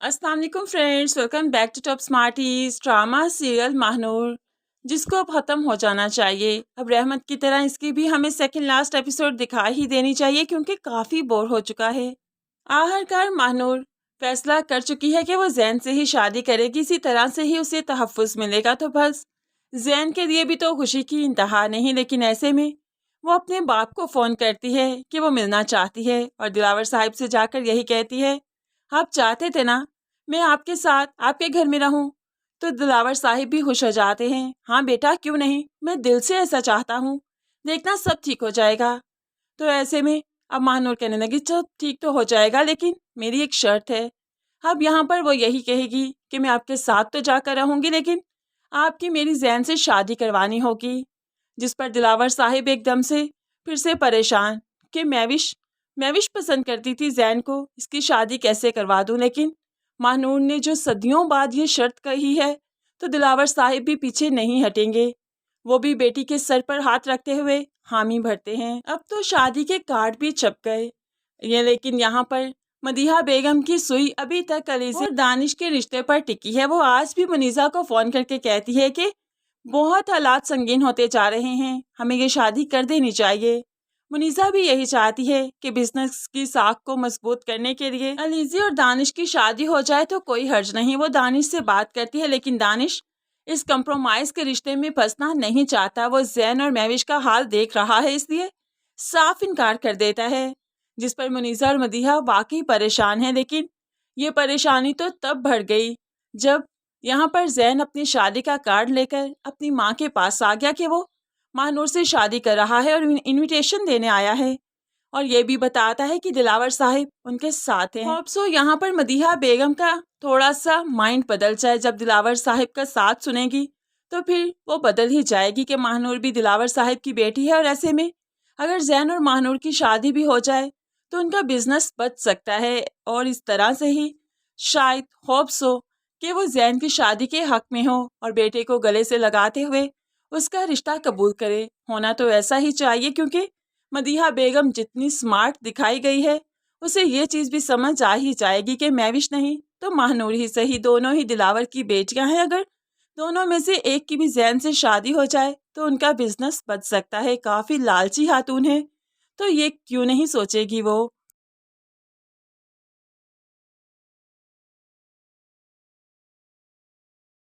अस्सलाम वालेकुम friends, welcome back to top smarties. Drama serial Mahanoor जिसको अब ख़त्म हो जाना चाहिए। अब रहमत की तरह इसकी भी हमें सेकंड लास्ट एपिसोड दिखा ही देनी चाहिए क्योंकि काफ़ी बोर हो चुका है। आखिरकार महानूर फैसला कर चुकी है कि वो जैन से ही शादी करेगी, इसी तरह से ही उसे तहफ़्फ़ुज़ मिलेगा। तो बस जैन के लिए भी तो खुशी की इंतहा नहीं, लेकिन ऐसे में वो अपने बाप को फ़ोन करती है कि वो मिलना चाहती है और दिलावर साहिब से जाकर यही कहती है, आप चाहते थे ना मैं आपके साथ आपके घर में रहूं। तो दिलावर साहिब भी खुश हो जाते हैं। हाँ बेटा, क्यों नहीं, मैं दिल से ऐसा चाहता हूँ, देखना सब ठीक हो जाएगा। तो ऐसे में अब महानूर कहने लगी, सब ठीक तो हो जाएगा लेकिन मेरी एक शर्त है। अब यहाँ पर वो यही कहेगी कि मैं आपके साथ तो जाकर रहूंगी लेकिन आपकी मेरी जैन से शादी करवानी होगी। जिस पर दिलावर साहिब एकदम से फिर से परेशान कि मैविश पसंद करती थी जैन को, इसकी शादी कैसे करवा दूं। लेकिन महानूर ने जो सदियों बाद ये शर्त कही है तो दिलावर साहिब भी पीछे नहीं हटेंगे। वो भी बेटी के सर पर हाथ रखते हुए हामी भरते हैं। अब तो शादी के कार्ड भी छप गए ये, लेकिन यहाँ पर मदीहा बेगम की सुई अभी तक अलीज़ा और दानिश के रिश्ते पर टिकी है। वो आज भी मुनीज़ा को फ़ोन करके कहती है कि बहुत हालात संगीन होते जा रहे हैं, हमें ये शादी कर देनी चाहिए। मुनीज़ा भी यही चाहती है कि बिजनेस की साख को मजबूत करने के लिए अलीज़ी और दानिश की शादी हो जाए तो कोई हर्ज नहीं। वो दानिश से बात करती है लेकिन दानिश इस कंप्रोमाइज़ के रिश्ते में फंसना नहीं चाहता। वो जैन और महविश का हाल देख रहा है, इसलिए साफ इनकार कर देता है। जिस पर मुनीज़ा और मदीहा वाकई परेशान है, लेकिन ये परेशानी तो तब बढ़ गई जब यहाँ पर जैन अपनी शादी का कार्ड लेकर अपनी माँ के पास आ गया कि वो महानूर से शादी कर रहा है और इनविटेशन देने आया है, और ये भी बताता है कि दिलावर साहिब उनके साथ हैं। होप सो यहाँ पर मदीहा बेगम का थोड़ा सा माइंड बदल जाए। जब दिलावर साहिब का साथ सुनेगी तो फिर वो बदल ही जाएगी कि महानूर भी दिलावर साहिब की बेटी है, और ऐसे में अगर जैन और महानूर की शादी भी हो जाए तो उनका बिजनेस बच सकता है, और इस तरह से ही शायद होप सो कि वो जैन की शादी के हक में हो और बेटे को गले से लगाते हुए उसका रिश्ता कबूल करे। होना तो ऐसा ही चाहिए क्योंकि मदीहा बेगम जितनी स्मार्ट दिखाई गई है उसे ये चीज़ भी समझ आ ही जाएगी कि महविश नहीं तो महानूर ही सही, दोनों ही दिलावर की बेटियां हैं। अगर दोनों में से एक की भी जैन से शादी हो जाए तो उनका बिजनेस बच सकता है। काफ़ी लालची खातून है तो ये क्यों नहीं सोचेगी वो।